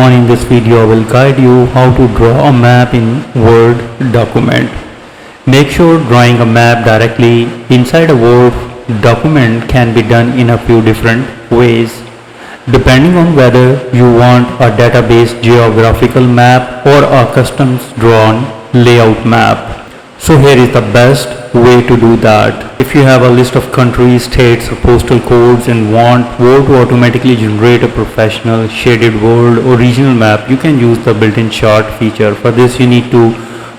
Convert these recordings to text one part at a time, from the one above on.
everyone, in this video I will guide you how to draw a map in Word document. Make sure drawing a map directly inside a Word document can be done in a few different ways, depending on whether you want a database geographical map or a custom drawn layout map. So here is the best way to do that. If you have a list of countries, states or postal codes and want Word to automatically generate a professional shaded world or regional map, you can use the built-in chart feature. For this you need to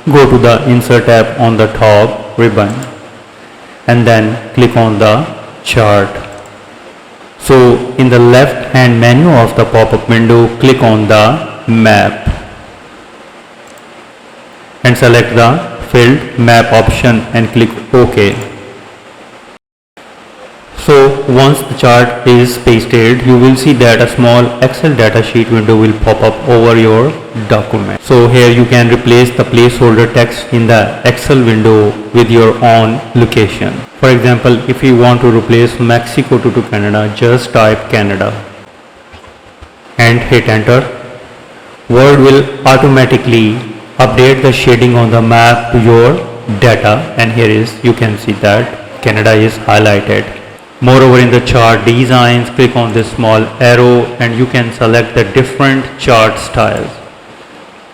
go to the Insert tab on the top ribbon and then click on the chart. So in the left hand menu of the pop-up window, click on the map and select the filled map option and click OK. So once the chart is pasted, you will see that a small Excel datasheet window will pop up over your document. So here you can replace the placeholder text in the Excel window with your own location. For example, if you want to replace Mexico to Canada, just type Canada and hit enter. Word will automatically update the shading on the map to your data, and here is, you can see that Canada is highlighted. Moreover, in the chart designs, click on this small arrow and you can select the different chart styles,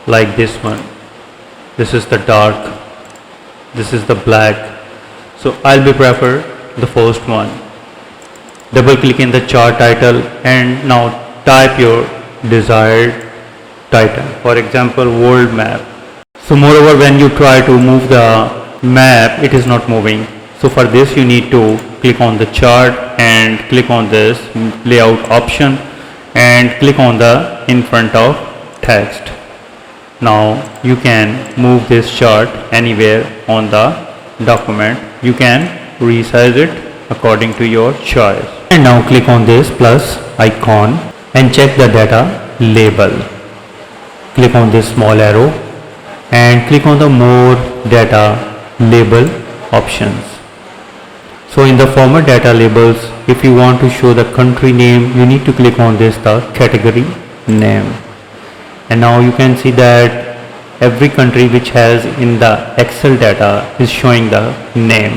like this one. This is the dark, this is the black. So I'll be prefer the first one. Double click in the chart title and now type your desired title. For example, world map. So moreover, when you try to move the map, it is not moving. So for this you need to click on the chart and click on this layout option and click on the in front of text. Now you can move this chart anywhere on the document. You can resize it according to your choice. And now click on this plus icon and check the data label. Click on this small arrow and click on the more data label options. So in the format data labels, if you want to show the country name, you need to click on this, the category name. And now you can see that every country which has in the Excel data is showing the name.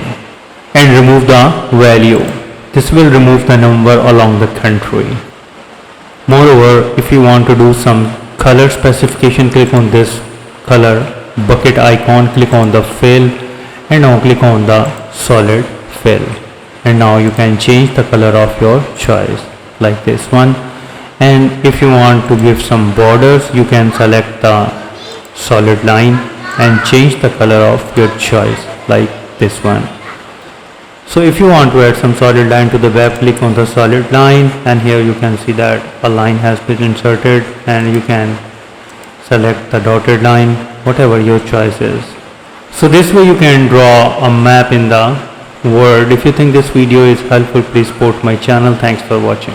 And remove the value. This will remove the number along the country. Moreover, if you want to do some color specification, click on this color bucket icon, click on the fill and now click on the solid fill, and now you can change the color of your choice like this one. And if you want to give some borders, you can select the solid line and change the color of your choice like this one. So if you want to add some solid line to the web, click on the solid line and here you can see that a line has been inserted and you can select the dotted line, whatever your choice is. So this way you can draw a map in the Word. If you think this video is helpful, please support my channel. Thanks for watching.